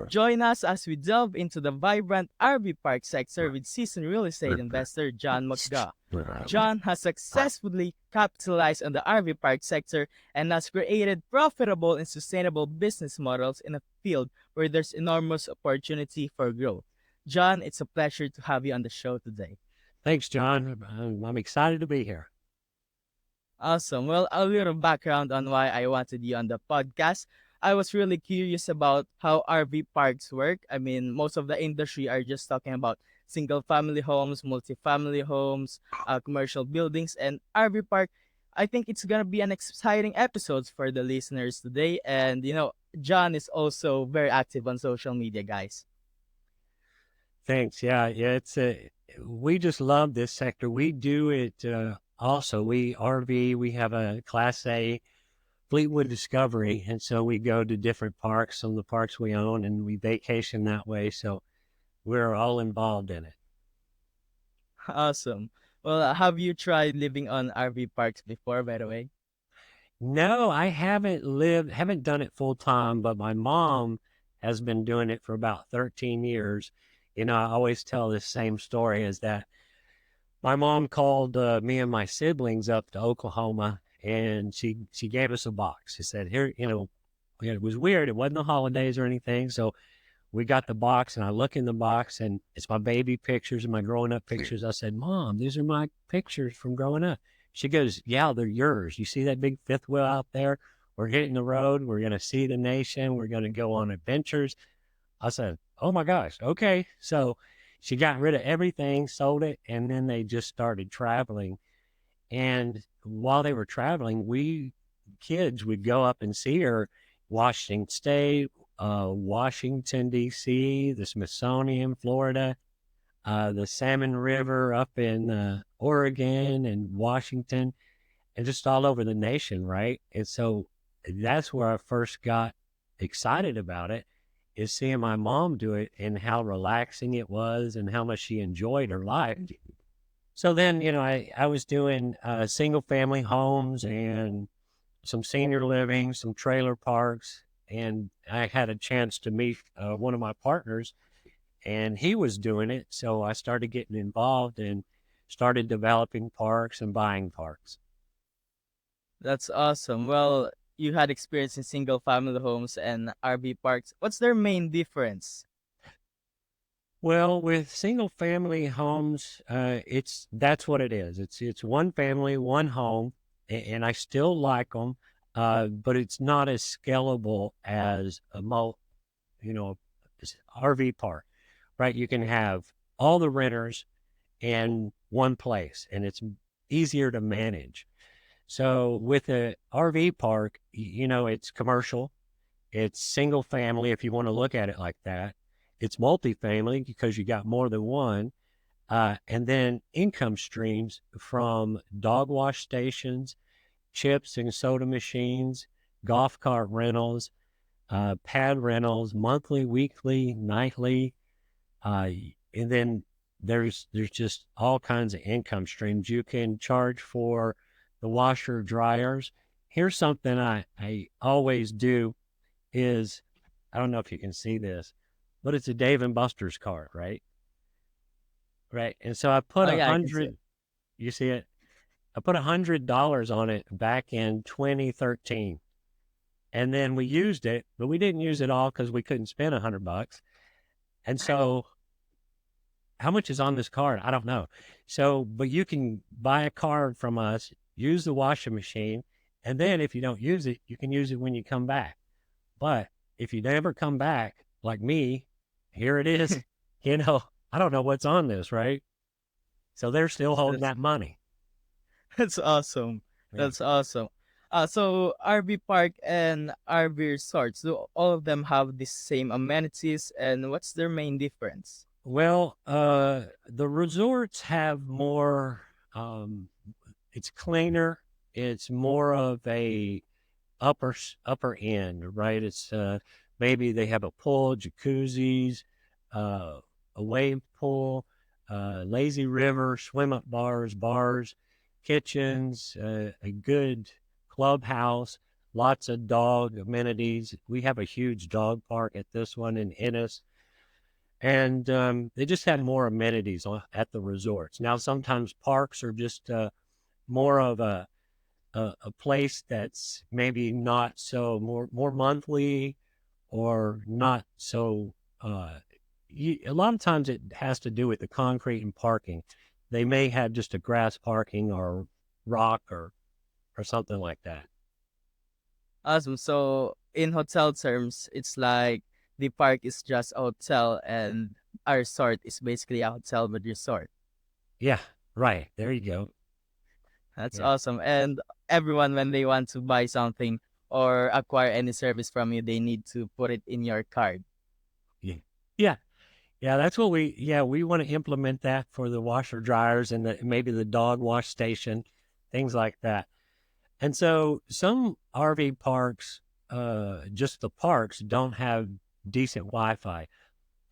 Join us as we delve into the vibrant RV park sector with seasoned real estate investor John McGaugh. John has successfully capitalized on the RV park sector and has created profitable and sustainable business models in a field where there's enormous opportunity for growth. John, it's a pleasure to have you on the show today. Thanks, John. I'm excited to be here. Awesome. Well, a little background on why I wanted you on the podcast. I was really curious about how RV parks work. I mean, most of the industry are just talking about single family homes, multifamily homes, commercial buildings, and RV park. I think it's going to be an exciting episode for the listeners today. And, John is also very active on social media, guys. Thanks. Yeah. We just love this sector. We do it also. We RV. We have a Class A Fleetwood Discovery, and so we go to different parks, some of the parks we own, and we vacation that way. So we're all involved in it. Awesome. Well, have you tried living on RV parks before, by the way? No, I haven't done it full time, but my mom has been doing it for about 13 years. I always tell this same story is that my mom called me and my siblings up to Oklahoma, and she gave us a box. She said, "Here, it was weird. It wasn't the holidays or anything, so we got the box, and I look in the box, and it's my baby pictures and my growing up pictures." I said, "Mom, these are my pictures from growing up." She goes, "Yeah, they're yours. You see that big fifth wheel out there? We're hitting the road. We're going to see the nation. We're going to go on adventures." I said, "Oh my gosh. Okay." So she got rid of everything, sold it, and then they just started traveling. And while they were traveling, we kids would go up and see her, Washington State, Washington, D.C., the Smithsonian, Florida, the Salmon River up in Oregon and Washington, and just all over the nation, right? And so that's where I first got excited about it, is seeing my mom do it and how relaxing it was and how much she enjoyed her life. So then, I was doing single family homes and some senior living, some trailer parks, and I had a chance to meet one of my partners, and he was doing it. So I started getting involved and started developing parks and buying parks. That's awesome. Well, you had experience in single family homes and RV parks. What's their main difference? Well, with single family homes, that's what it is. It's one family, one home, and I still like them, but it's not as scalable as you know, RV park, right? You can have all the renters in one place, and it's easier to manage. So with a RV park, it's commercial, it's single family if you want to look at it like that. It's multifamily because you got more than one. And then income streams from dog wash stations, chips and soda machines, golf cart rentals, pad rentals, monthly, weekly, nightly. And then there's just all kinds of income streams. You can charge for the washer dryers. Here's something I always do is, I don't know if you can see this, but it's a Dave and Buster's card, right? Right. And so I put Oh a yeah, I can see it. hundred, you see it? I put $100 on it back in 2013. And then we used it, but we didn't use it all because we couldn't spend $100. And so how much is on this card? I don't know. So, but you can buy a card from us, use the washing machine, and then if you don't use it, you can use it when you come back. But if you never come back, like me, here it is. You know, I don't know what's on this, right? So they're still holding That's that money. that's awesome. Yeah. That's awesome. So RV park and RV resorts, do all of them have the same amenities, and what's their main difference? Well, the resorts have more, it's cleaner. It's more of a upper end, right? It's maybe they have a pool, jacuzzis, uh, a wave pool, lazy river, swim up bars, kitchens, a good clubhouse, lots of dog amenities. We have a huge dog park at this one in Ennis, and they just had more amenities at the resorts. Now, sometimes parks are just more of a place that's maybe not so more monthly or not so. A lot of times it has to do with the concrete and parking. They may have just a grass parking or rock or something like that. Awesome. So in hotel terms, it's like the park is just a hotel and our resort is basically a hotel with resort. Yeah, right. There you go. That's Yeah, awesome. And everyone, when they want to buy something or acquire any service from you, they need to put it in your card. yeah, yeah, yeah. That's what we want to implement that for the washer dryers and maybe the dog wash station, things like that. And so some RV parks, just the parks, don't have decent Wi-Fi.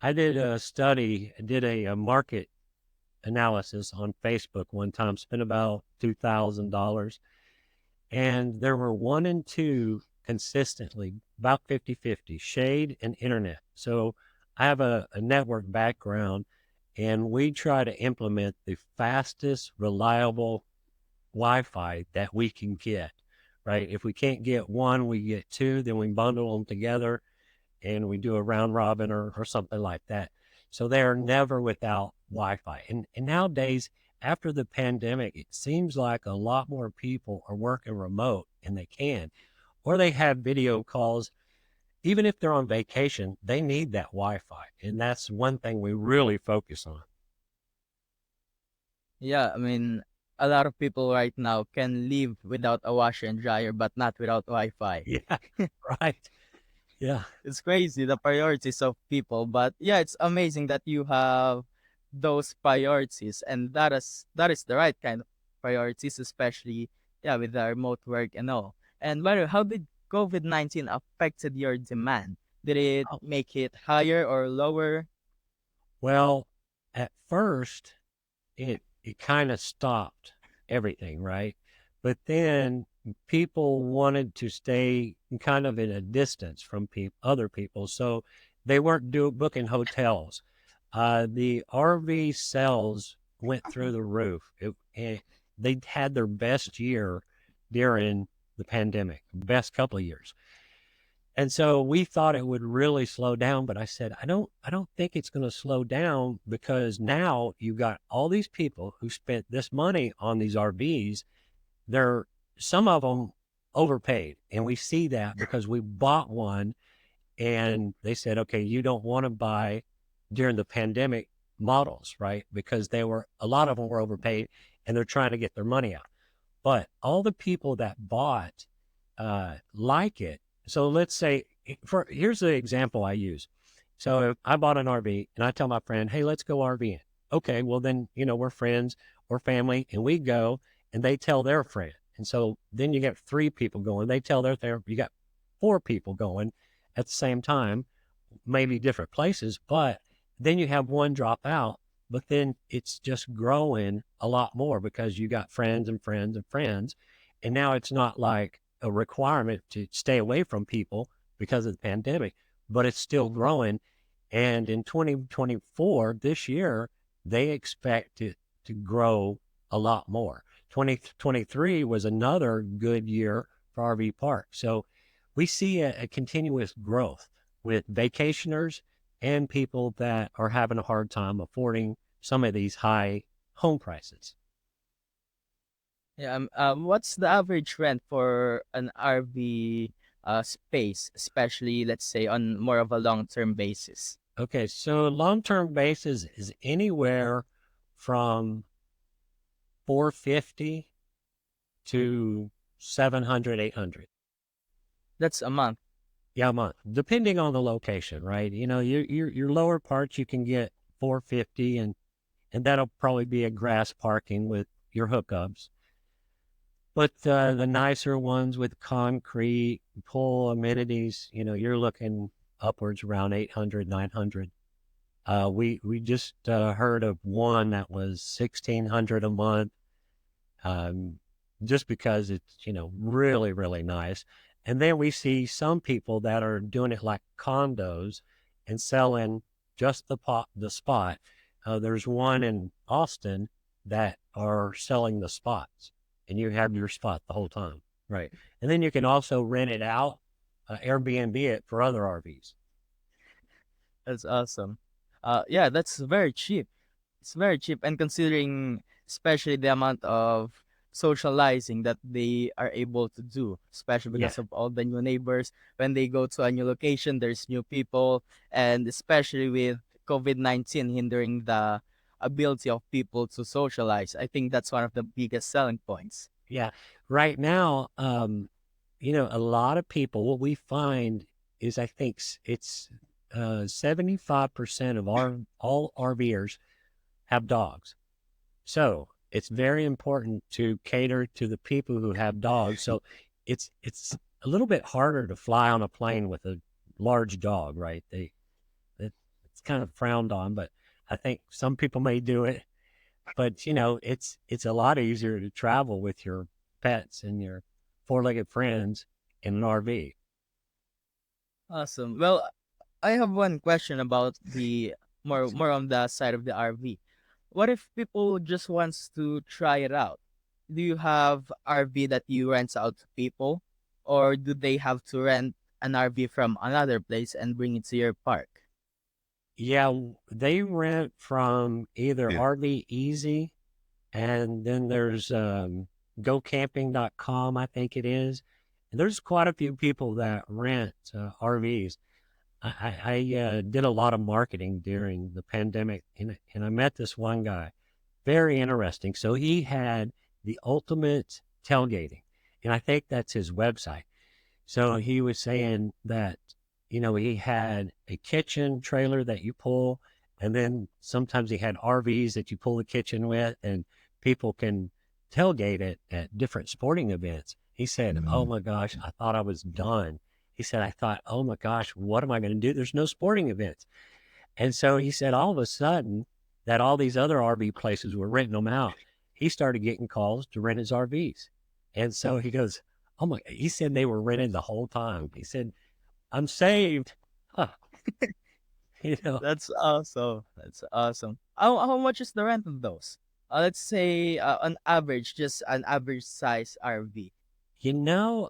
I did a study, did a market analysis on Facebook one time, spent about $2,000, and there were one and two consistently, about 50-50, shade and internet. So I have a network background, and we try to implement the fastest, reliable Wi-Fi that we can get, right? If we can't get one, we get two, then we bundle them together and we do a round robin or something like that. So they are never without Wi-Fi. And nowadays, after the pandemic, it seems like a lot more people are working remote and they can, or they have video calls. Even if they're on vacation, they need that Wi-Fi. And that's one thing we really focus on. Yeah, I mean, a lot of people right now can live without a washer and dryer, but not without Wi-Fi. Yeah, right. Yeah. It's crazy the priorities of people, but yeah, it's amazing that you have those priorities, and that is the right kind of priorities, especially yeah with the remote work and all. And by the way, how did COVID-19 affected your demand? Did it Oh, make it higher or lower? well, at first, it kind of stopped everything, right? But then people wanted to stay kind of in a distance from other people, so they weren't booking hotels. The RV sales went through the roof. They had their best year during the pandemic, best couple of years. And so we thought it would really slow down, but I said, I don't think it's going to slow down because now you've got all these people who spent this money on these RVs. They're some of them overpaid. And we see that because we bought one and they said, okay, you don't want to buy during the pandemic models, right? Because a lot of them were overpaid and they're trying to get their money out. But all the people that bought like it. So let's say, here's the example I use. So if I bought an RV and I tell my friend, hey, let's go RVing. Okay, well then, we're friends or family and we go and they tell their friend. And so then you get three people going. They tell their therapist, you got four people going at the same time, maybe different places, but then you have one drop out, but then it's just growing a lot more because you got friends and friends and friends. And now it's not like a requirement to stay away from people because of the pandemic, but it's still growing. And in 2024, this year, they expect it to grow a lot more. 2023 was another good year for RV parks. So we see a continuous growth with vacationers and people that are having a hard time affording some of these high home prices. Yeah, what's the average rent for an RV space, especially let's say on more of a long-term basis? Okay, so long-term basis is anywhere from 450 to 700, 800. That's a month. Yeah, a month, depending on the location, right? Your lower parts you can get 450 and that'll probably be a grass parking with your hookups. But the nicer ones with concrete, pool amenities, you're looking upwards around 800, 900. We just heard of one that was 1,600 a month, um, just because it's really really nice. And then we see some people that are doing it like condos and selling just the spot. There's one in Austin that are selling the spots, and you have your spot the whole time, right? And then you can also rent it out, Airbnb it for other RVs. That's awesome. Yeah, that's very cheap. It's very cheap, and considering especially the amount of socializing that they are able to do, especially Yeah, because of all the new neighbors. When they go to a new location, there's new people, and especially with COVID-19 hindering the ability of people to socialize, I think that's one of the biggest selling points. yeah. Right now, a lot of people, what we find is I think it's 75% of all RVers have dogs. So it's very important to cater to the people who have dogs. So it's a little bit harder to fly on a plane with a large dog, right? It's kind of frowned on, but I think some people may do it. But it's a lot easier to travel with your pets and your four-legged friends in an RV. Awesome. Well, I have one question about the more on the side of the RV. What if people just wants to try it out? Do you have RV that you rent out to people, or do they have to rent an RV from another place and bring it to your park? Yeah, they rent from either Yeah. RV Easy, and then there's gocamping.com, I think it is. And there's quite a few people that rent RVs. I did a lot of marketing during the pandemic, and I met this one guy, very interesting. So he had the ultimate tailgating, and I think that's his website. So he was saying that, he had a kitchen trailer that you pull, and then sometimes he had RVs that you pull the kitchen with, and people can tailgate it at different sporting events. He said, "Oh Mm. my gosh, I thought I was done." He said, "I thought, oh my gosh, what am I going to do? There's no sporting events." And so he said, all of a sudden, that all these other RV places were renting them out. He started getting calls to rent his RVs. And so he goes, oh my, he said they were rented the whole time. He said, I'm saved. Huh, you know, That's awesome. That's awesome. How much is the rent of those? Let's say on average, just an average size RV. you know,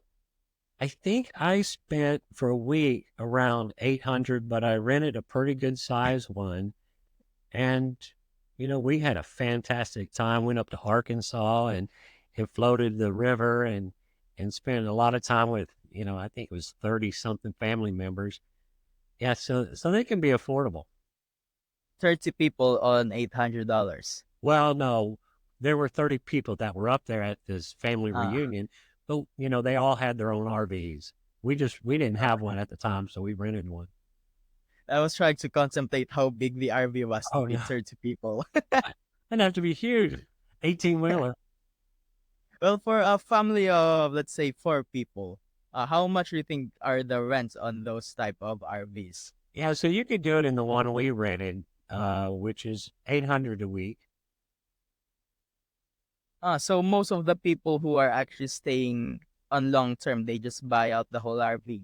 I think I spent for a week around 800, but I rented a pretty good size one. And, we had a fantastic time. Went up to Arkansas and floated the river and spent a lot of time with, I think it was 30 something family members. Yeah. So they can be affordable. 30 people on $800. Well, no, there were 30 people that were up there at this family Ah, reunion, but, they all had their own RVs. We didn't have one at the time. So we rented one. I was trying to contemplate how big the RV was to Oh, fit no, 30 people. it'd have to be huge. 18 wheeler. Well, for a family of let's say 4 people, how much do you think are the rents on those type of RVs? Yeah, so you could do it in the one we rented, which is 800 a week. So most of the people who are actually staying on long term, they just buy out the whole RV.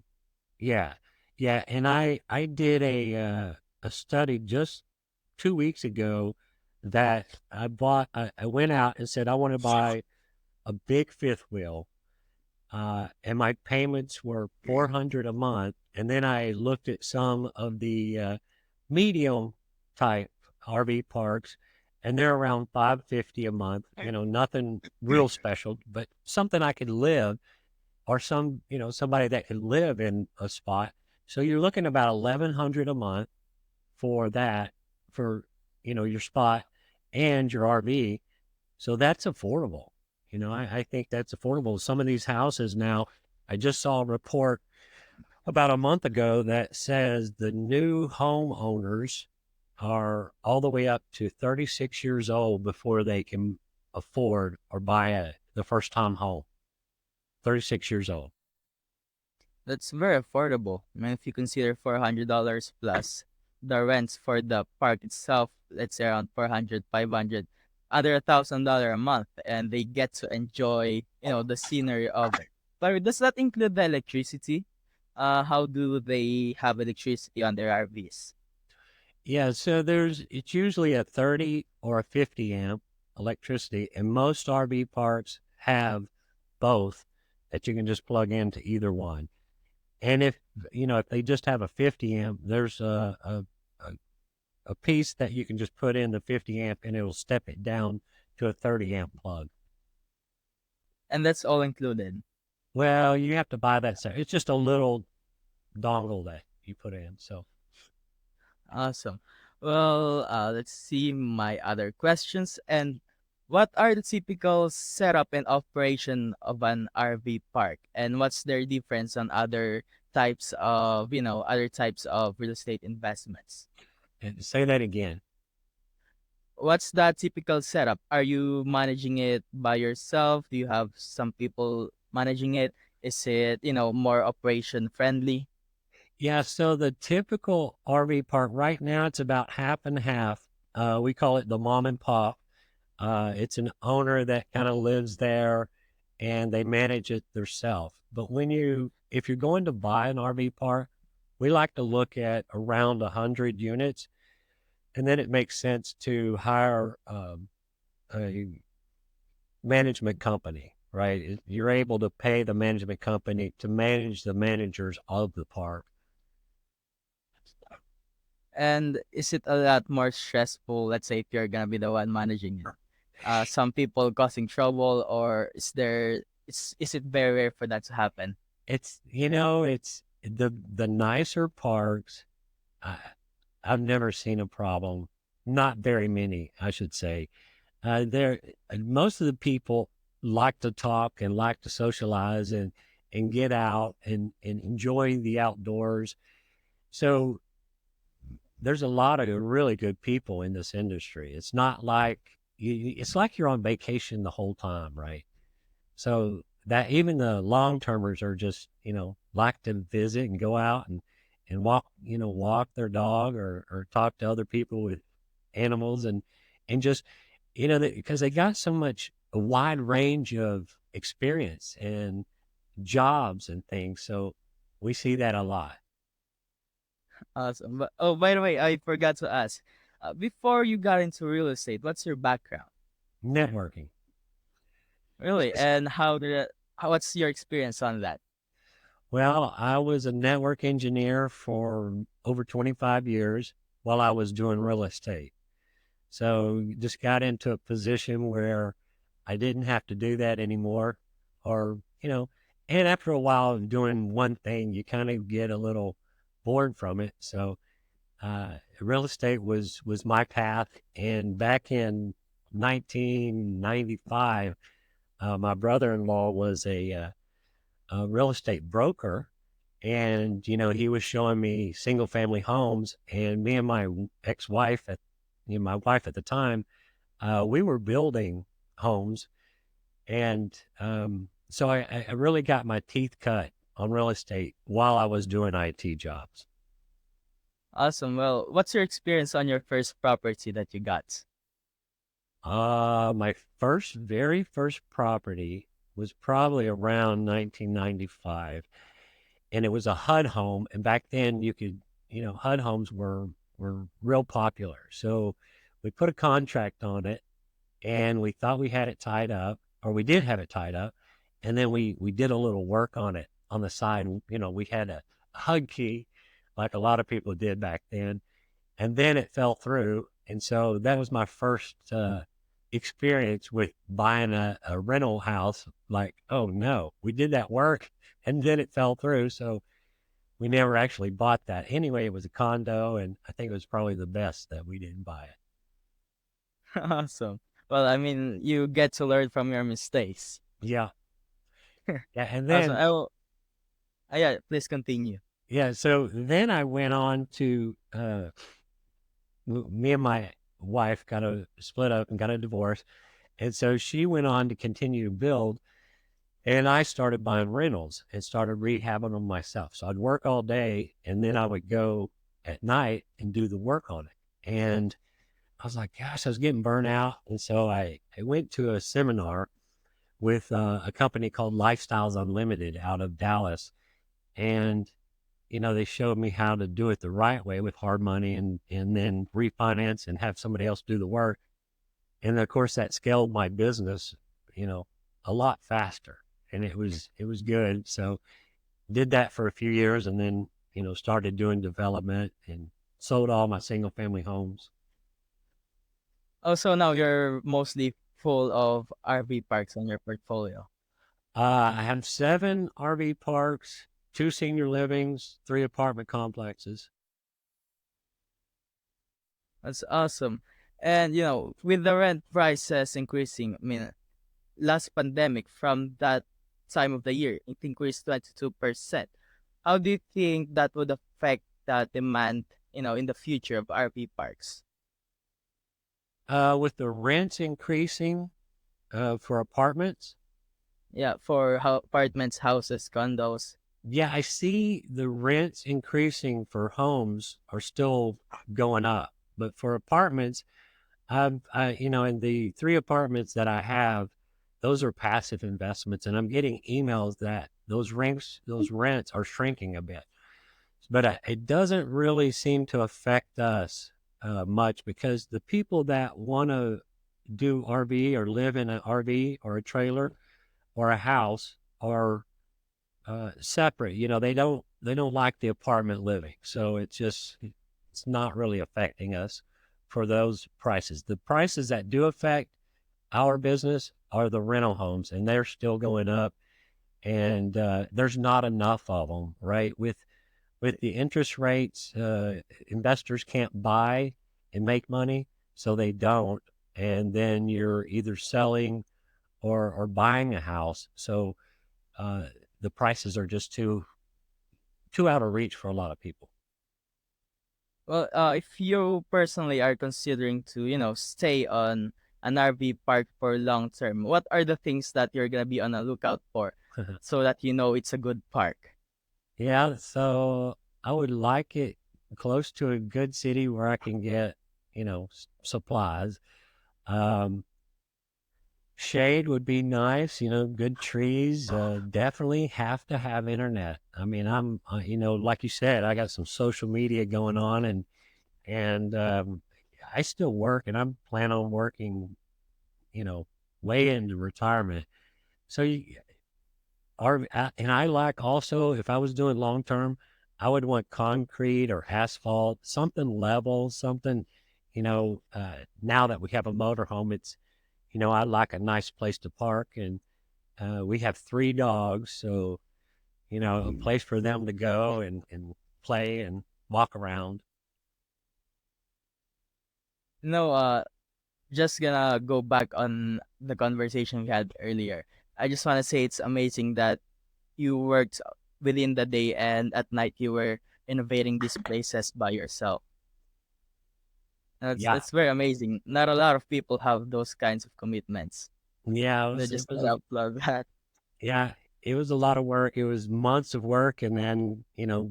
Yeah, yeah, and I did a study just 2 weeks ago that I went out and said I want to buy a big fifth wheel, and my payments were 400 a month, and then I looked at some of the medium type RV parks, and they're around 550 a month. Nothing real special, but something I could live, or somebody that could live in a spot. So you're looking about 1,100 a month for that, for your spot and your RV. So that's affordable. I think that's affordable. Some of these houses now, I just saw a report about a month ago that says the new homeowners are all the way up to 36 years old before they can afford or buy the first time home. 36 years old. That's very affordable. I mean, if you consider $400 plus the rents for the park itself, let's say around 400, 500, under $1,000 a month, and they get to enjoy, the scenery of it. But does that include the electricity? How do they have electricity on their RVs? Yeah, so it's usually a 30 or a 50 amp electricity, and most RV parks have both that you can just plug into either one. And if they just have a 50 amp, there's a, a piece that you can just put in the 50 amp and it'll step it down to a 30 amp plug. And that's all included. Well, you have to buy that set. It's just a little dongle that you put in. So, Awesome. Well, let's see my other questions. And what are the typical setup and operation of an RV park? And what's their difference on other types of, other types of real estate investments? and say that again. What's that typical setup? Are you managing it by yourself? Do you have some people managing it? Is it, more operation friendly? Yeah, so the typical RV park right now, it's about half and half. We call it the mom and pop. It's an owner that kind of lives there and they manage it themselves. But if you're going to buy an RV park, we like to look at around 100 units. And then it makes sense to hire a management company, right? You're able to pay the management company to manage the managers of the park. And is it a lot more stressful, let's say, if you're gonna be the one managing it? Some people causing trouble, or is it very rare for that to happen? It's the nicer parks. I, I've never seen a problem. Not very many, I should say. There, most of the people like to talk and like to socialize and get out and enjoy the outdoors. So there's a lot of really good people in this industry. It's not like it's like you're on vacation the whole time, right? So that even the long termers are just, like to visit and go out and walk their dog or talk to other people with animals and just, because they got so much a wide range of experience and jobs and things. So we see that a lot. Awesome. But, oh, by the way, I forgot to ask. Before you got into real estate, what's your background? Networking. Really? And what's your experience on that? Well, I was a network engineer for over 25 years while I was doing real estate. So just got into a position where I didn't have to do that anymore. Or, and after a while of doing one thing, you kind of get a little bored from it. So real estate was my path. And back in 1995, my brother-in-law was a real estate broker. And, he was showing me single family homes. And me and my ex-wife, my wife at the time, we were building homes. And so I really got my teeth cut on real estate while I was doing IT jobs. Awesome. Well, what's your experience on your first property that you got? My very first property was probably around 1995. And it was a HUD home. And back then you could, HUD homes were real popular. So we put a contract on it and we thought we had it tied up, or we did have it tied up. And then we did a little work on it on the side. We had a HUD key like a lot of people did back then. And then it fell through. And so that was my first experience with buying a rental house. Like, oh no, we did that work and then it fell through. So we never actually bought that. Anyway, it was a condo, and I think it was probably the best that we didn't buy it. Awesome. Well, I mean, you get to learn from your mistakes. Yeah. Yeah. And Awesome. then, Yeah, please continue. yeah. So then I went on to, me and my wife got a split up and got a divorce. And so she went on to continue to build. And I started buying rentals and started rehabbing them myself. So I'd work all day and then I would go at night and do the work on it. And I was like, gosh, I was getting burnt out. And so I went to a seminar with a company called Lifestyles Unlimited out of Dallas. And, they showed me how to do it the right way with hard money and then refinance and have somebody else do the work. And of course that scaled my business, you know, a lot faster. And it was good. So did that for a few years and then, started doing development and sold all my single family homes. Also, now you're mostly full of RV parks on your portfolio. I have 7 RV parks, 2 senior livings, 3 apartment complexes. That's awesome. And with the rent prices increasing, I mean, last pandemic from that time of the year, it increased 22%. How do you think that would affect the demand, in the future of RV parks? With the rents increasing for apartments, Yeah, for apartments, houses, condos. yeah, I see the rents increasing for homes are still going up, but for apartments, in the 3 apartments that I have, those are passive investments, and I'm getting emails that those rents are shrinking a bit. But it doesn't really seem to affect us much because the people that want to do RV or live in an RV or a trailer or a house are separate. They don't like the apartment living, so it's not really affecting us for those prices. The prices that do affect our business are the rental homes, and they're still going up. And there's not enough of them, right? With the interest rates, investors can't buy and make money, so they don't. And then you're either selling or buying a house. So uh, the prices are just too out of reach for a lot of people. Well, if you personally are considering to, stay on an RV park for long term, what are the things that you're gonna be on a lookout for, so that it's a good park? Yeah, so I would like it close to a good city where I can get, supplies. Um, Shade would be nice, good trees. Definitely have to have internet. I mean, like you said, I got some social media going on, and I still work, and I'm planning on working, you know, way into retirement. So and I like also, if I was doing long term, I would want concrete or asphalt, something level, something, now that we have a motorhome, I like a nice place to park. And we have 3 dogs. So, a place for them to go and play and walk around. No, just gonna go back on the conversation we had earlier. I just want to say it's amazing that you worked within the day and at night you were innovating these places by yourself. That's Yeah. that's very amazing. Not a lot of people have those kinds of commitments. Yeah. They just gotta applaud that. Yeah. It was a lot of work. It was months of work. And then,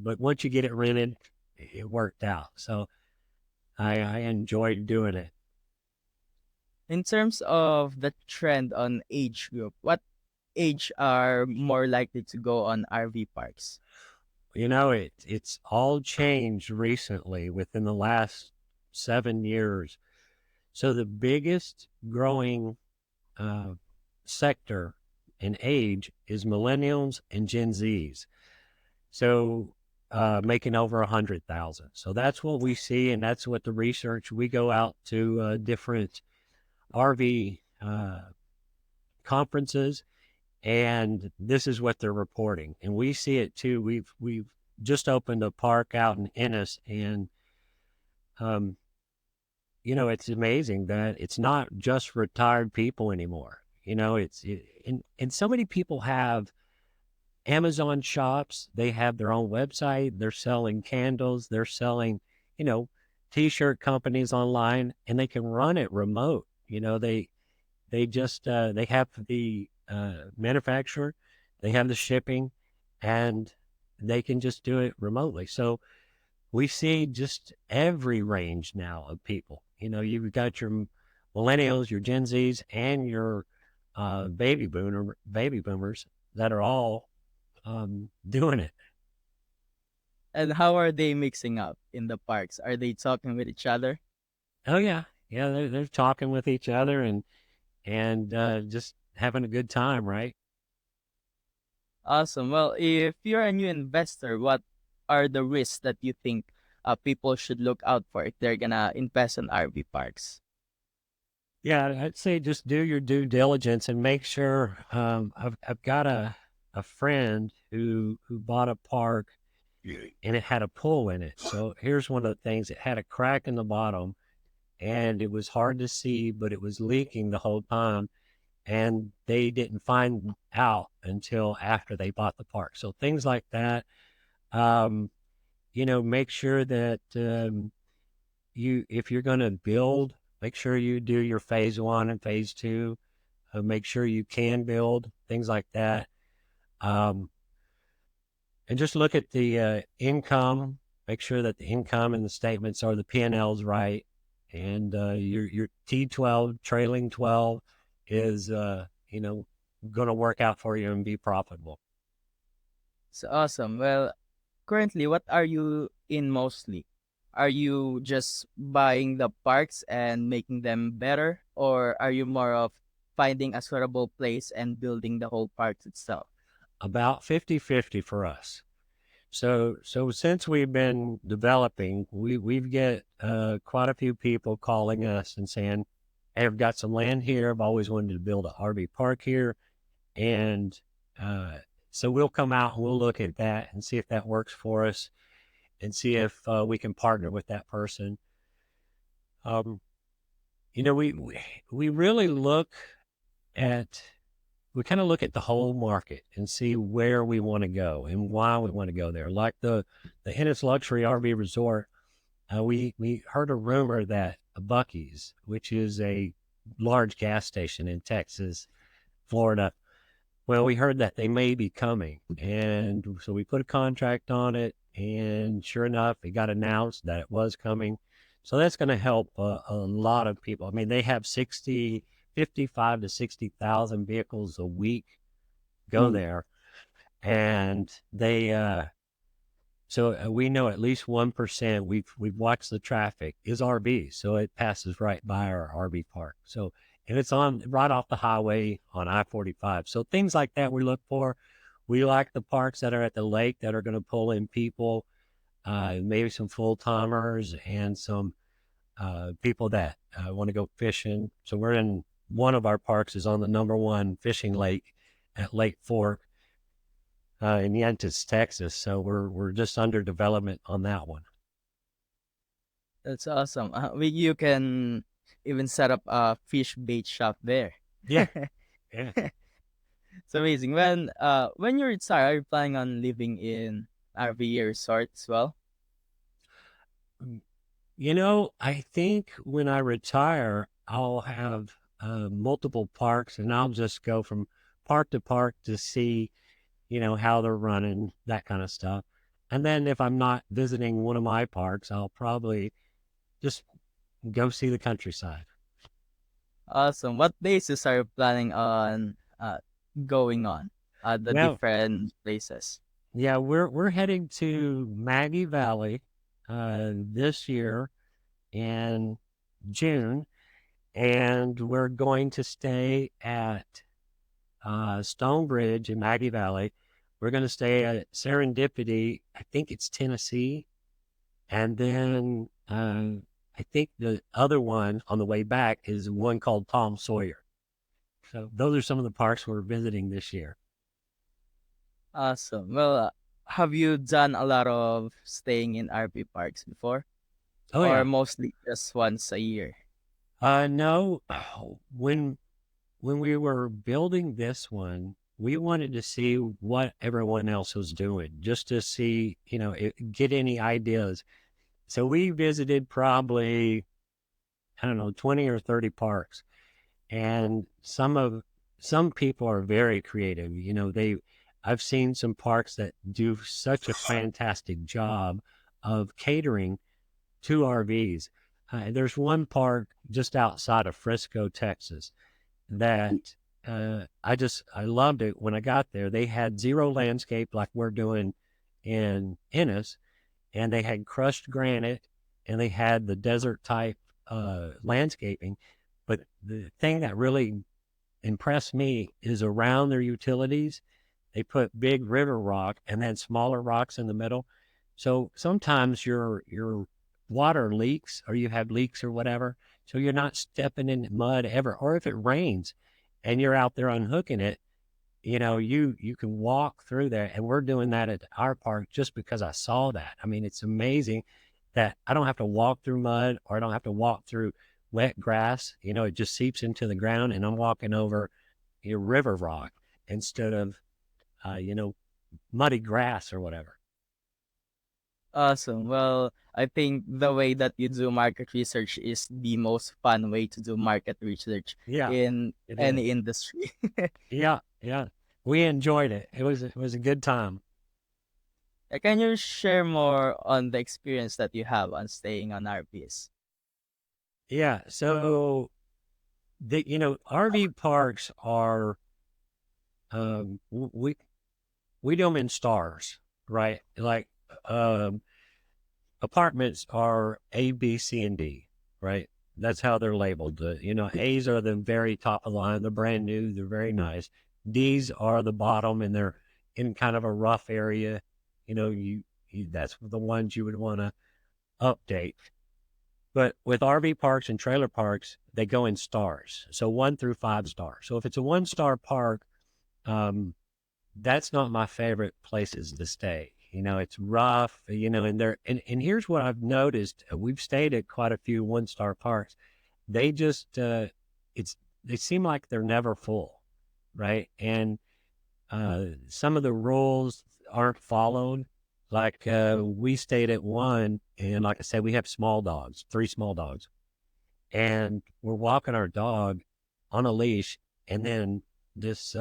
but once you get it rented, it worked out. So I enjoyed doing it. In terms of the trend on age group, what age are more likely to go on RV parks? It's all changed recently within the last 7 years. So the biggest growing uh, sector in age is millennials and Gen Zs. So making over 100,000. So that's what we see, and that's what the research. We go out to different RV conferences, and this is what they're reporting, and we see it too. We've just opened a park out in Ennis, and um, it's amazing that it's not just retired people anymore. And so many people have Amazon shops. They have their own website. They're selling candles. They're selling, you know, t-shirt companies online, and they can run it remote. They just they have the manufacturer, they have the shipping, and they can just do it remotely. So we see just every range now of people. You've got your millennials, your Gen Zs, and your baby boomers that are all doing it. And how are they mixing up in the parks? Are they talking with each other? Oh yeah, yeah, they're talking with each other and just having a good time, right? Awesome. Well, if you're a new investor, what are the risks that you think people should look out for if they're gonna invest in RV parks? Yeah, I'd say just do your due diligence and make sure. I've got a friend who bought a park and it had a pool in it. So here's one of the things: it had a crack in the bottom, and it was hard to see, but it was leaking the whole time. And they didn't find out until after they bought the park. So things like that. Um, make sure that if you're going to build, make sure you do your phase one and phase two. Make sure you can build things like that. Um, and just look at the income. Make sure that the income and the statements are the P&Ls right, and your T12 trailing 12 is going to work out for you and be profitable. So awesome. Well, currently, what are you in mostly? Are you just buying the parks and making them better, or are you more of finding a suitable place and building the whole parks itself? About 50-50 for us. So since we've been developing, we've get quite a few people calling us and saying, "Hey, I've got some land here. I've always wanted to build an RV park here," and uh, so we'll come out and we'll look at that and see if that works for us, and see if we can partner with that person. Um, we really look at we kind of look at the whole market and see where we want to go and why we want to go there. Like the Hennis Luxury RV Resort, we heard a rumor that a Buc-ee's, which is a large gas station in Texas, Florida, well, we heard that they may be coming, and so we put a contract on it, and sure enough, it got announced that it was coming. So that's going to help a lot of people. I mean, they have 55 to 60,000 vehicles a week go Mm. there, and we know at least 1%. We've watched the traffic is RV, so it passes right by our RV park. So and it's on right off the highway on I-45. So things like that we look for. We like the parks that are at the lake that are going to pull in people, maybe some full timers and some people that want to go fishing. So we're in one of our parks is on the number one fishing lake at Lake Fork in Yentis, Texas. So we're just under development on that one. That's awesome. You can even set up a fish bait shop there. Yeah, yeah. It's amazing. When you retire, are you planning on living in RV resort as well? I think when I retire, I'll have multiple parks, and I'll just go from park to park to see, how they're running, that kind of stuff. And then if I'm not visiting one of my parks, I'll probably just go see the countryside. Awesome. What bases are you planning on going on? The Yeah, different places. yeah, we're heading to Maggie Valley this year in June, and we're going to stay at Stonebridge in Maggie Valley. We're going to stay at Serendipity. I think it's Tennessee, and then I think the other one on the way back is one called Tom Sawyer. So those are some of the parks we're visiting this year. Awesome. Have you done a lot of staying in RV parks before, Oh or yeah, mostly just once a year? no, when we were building this one, we wanted to see what everyone else was doing, just to see, get any ideas. So we visited probably, I don't know, 20 or 30 parks. And some people are very creative. I've seen some parks that do such a fantastic job of catering to RVs. There's one park just outside of Frisco, Texas, that I loved it when I got there. They had zero landscape like we're doing in Ennis, and they had crushed granite, and they had the desert type landscaping. But the thing that really impressed me is around their utilities, they put big river rock and then smaller rocks in the middle. So sometimes your water leaks or you have leaks or whatever. So you're not stepping in mud ever. Or if it rains and you're out there unhooking it, you can walk through there. And we're doing that at our park just because I saw that. I mean, it's amazing that I don't have to walk through mud or I don't have to walk through wet grass. It just seeps into the ground and I'm walking over your river rock instead of, uh, you know, muddy grass or whatever. Awesome. Well, I think the way that you do market research is the most fun way to do market research Yeah, in it is. any industry. Yeah, yeah. We enjoyed it. It was a good time. Can you share more on the experience that you have on staying on RVs? Yeah. So RV parks are we do them in stars, right? Like um, apartments are A, B, C, and D, right? That's how they're labeled. A's are the very top of the line. They're brand new. They're very nice. D's are the bottom, and they're in kind of a rough area. That's the ones you would want to update. But with RV parks and trailer parks, they go in stars. So 1 through 5 stars. So if it's a 1 star park, um, that's not my favorite places to stay. It's rough, and here's what I've noticed. We've stayed at quite a few 1 star parks. They just, it's, they seem like they're never full, right? And some of the rules aren't followed. Like we stayed at one, and like I said, we have small dogs, 3 small dogs, and we're walking our dog on a leash, and then this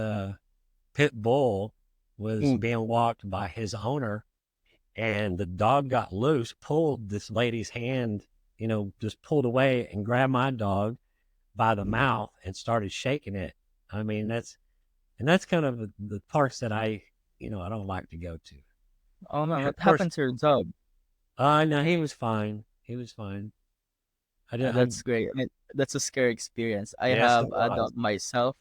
pit bull was Mm. being walked by his owner, and the dog got loose, pulled this lady's hand, just pulled away and grabbed my dog by the mouth and started shaking it. I mean, that's kind of the parts that I don't like to go to. Oh man, And what of course, happened to your dog? no, he was fine. He was fine. I did. That's great. I mean, that's a scary experience. I Yes, it have a was. dog myself,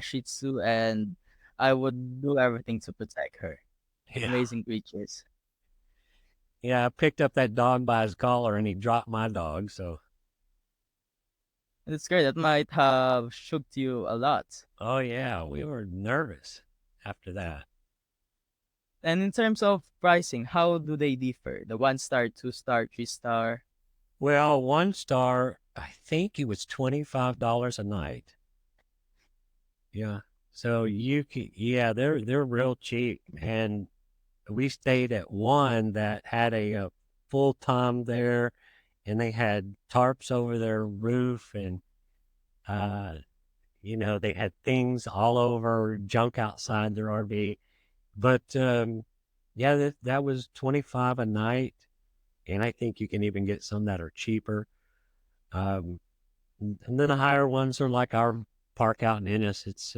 Shih Tzu, and I would do everything to protect her. Yeah, Amazing creatures. yeah. I picked up that dog by his collar, and he dropped my dog. So, And it's great. That might have shook you a lot. oh yeah, we were nervous after that. And in terms of pricing, how do they differ? The 1 star, 2 star, 3 star. Well, 1 star, I think it was $25 a night. Yeah. So yeah, they're real cheap. And we stayed at one that had a full time there, and they had tarps over their roof, and uh, they had things all over, junk outside their RV. But yeah, that was 25 a night, and I think you can even get some that are cheaper. Um, and then the higher ones are like our park out in Ennis. It's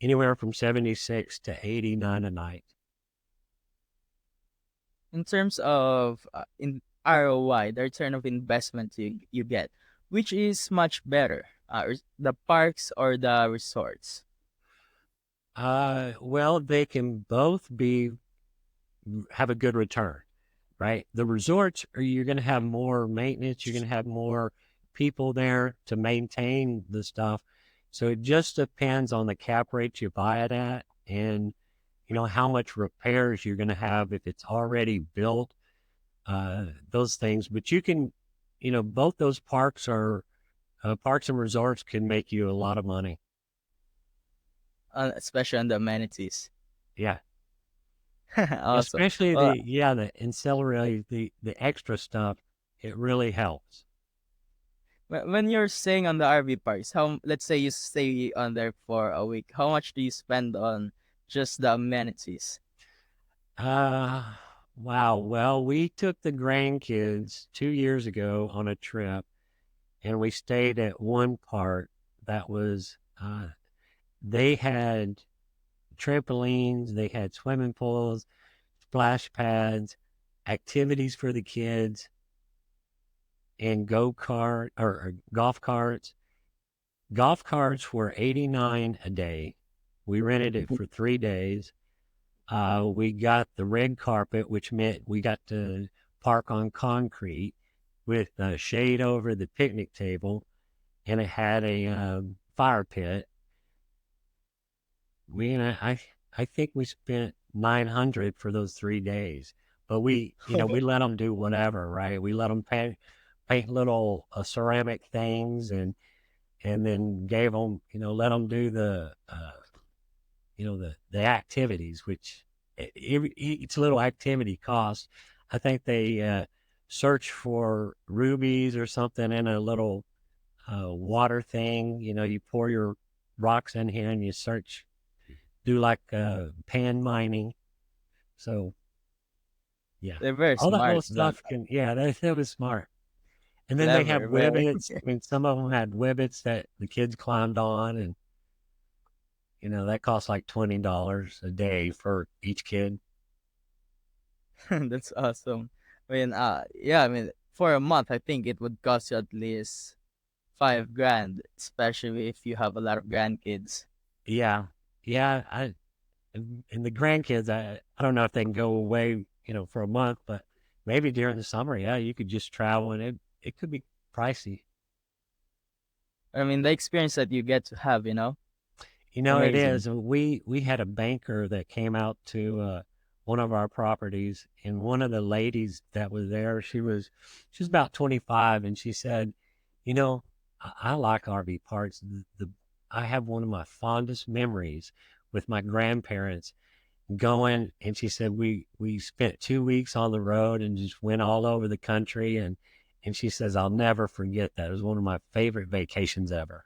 anywhere from 76 to 89 a night. In terms of in ROI, the return of investment you get, which is much better, the parks or the resorts? Well, they can both have a good return, right? The resorts you're going to have more maintenance. You're going to have more people there to maintain the stuff. So it just depends on the cap rate you buy it at, and how much repairs you're going to have if it's already built, those things. But you can, both those parks and resorts can make you a lot of money. Especially on the amenities. Yeah. Awesome. Especially Well, the ancillary, the extra stuff, it really helps. when you're staying on the RV parks, how let's say you stay on there for a week, how much do you spend on just the amenities? Uh, wow. Well, we took the grandkids 2 years ago on a trip, and we stayed at one park that was they had trampolines, they had swimming pools, splash pads, activities for the kids, and or golf carts. Golf carts were 89 a day. We rented it for 3 days. We got the red carpet, which meant we got to park on concrete with a shade over the picnic table, and it had a fire pit. I think we spent 900 for those 3 days, but we let them do whatever, right? We let them paint little ceramic things, and then gave them, let them do the activities, which each little activity costs. I think they search for rubies or something in a little water thing. You pour your rocks in here and you search, do like pan mining. So yeah, They're very all that little smart. That stuff yeah, that was smart. And then they have clever, very. wibbits. I mean, some of them had wibbits that the kids climbed on, and that costs like $20 a day for each kid. That's awesome. I mean, yeah, I mean, for a month, I think it would cost you at least 5 grand, especially if you have a lot of grandkids. Yeah, yeah. And the grandkids, I don't know if they can go away, for a month, but maybe during the summer, yeah, you could just travel, and it could be pricey. I mean, the experience that you get to have, It amazing. is. And we had a banker that came out to one of our properties, and one of the ladies that was there, she was about 25, and she said, I like RV parks. I have one of my fondest memories with my grandparents going, and she said we spent 2 weeks on the road and just went all over the country, and she says I'll never forget that. It was one of my favorite vacations ever.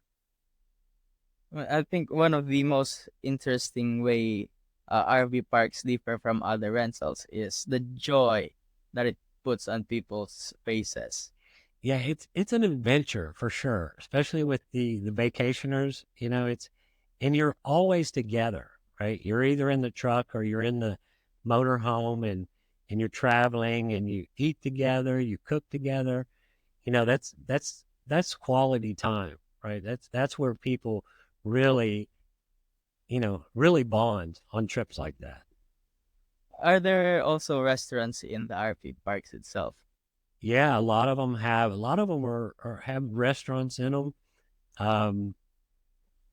Well, I think one of the most interesting way RV parks differ from other rentals is the joy that it puts on people's faces. Yeah, it's an adventure for sure, especially with the vacationers. And you're always together, right? You're either in the truck or you're in the motor home, and you're traveling, and you eat together, you cook together. That's quality time, right? That's where people really, really bond on trips like that. Are there also restaurants in the RV parks itself? Yeah, a lot of them have restaurants in them. Um,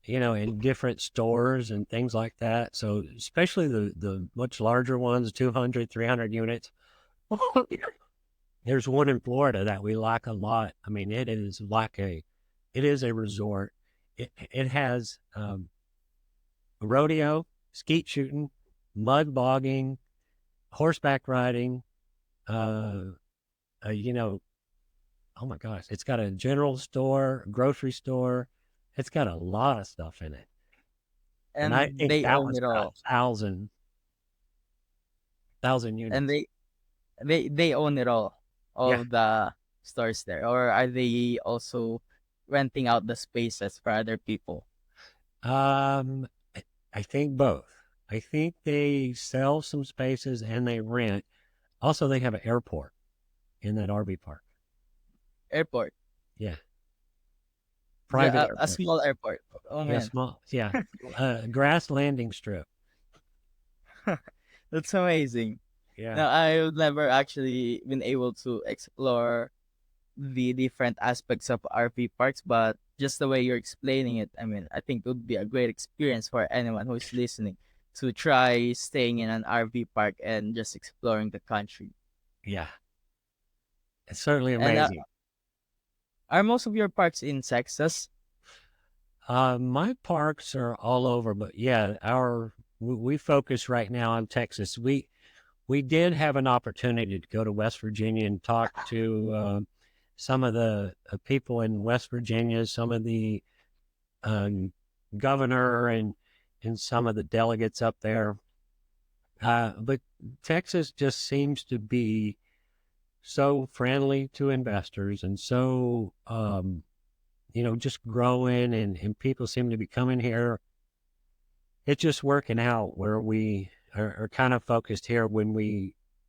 in different stores and things like that. So especially the much larger ones, 200, 300 units. There's one in Florida that we like a lot. I mean, it is a resort. It has rodeo, skeet shooting, mud bogging, horseback riding. Uh, uh, you know, oh my gosh, it's got a general store, grocery store. It's got a lot of stuff in it. And I And think they that own was it about all. 1,000 And units. they own it all Yeah. of the stores there, or are they also renting out the spaces for other people? Um, I think both. I think they sell some spaces and they rent. Also, they have an airport in that RV park. Airport. Yeah. Private A airport. small airport. Oh Yeah. man. Small. Yeah. Grass landing strip. That's amazing. Yeah. Now, I've never actually been able to explore the different aspects of RV parks, but just the way you're explaining it, I mean, I think it would be a great experience for anyone who is listening to try staying in an RV park and just exploring the country. Yeah. It's certainly And amazing. are most of your parks in Texas? My parks are all over, but yeah, we focus right now on Texas. We did have an opportunity to go to West Virginia and talk to some of the people in West Virginia, some of the um, governor, and some of the delegates up there. But Texas just seems to be so friendly to investors, and so just growing, and people seem to be coming here it's just working out where we are kind of focused here.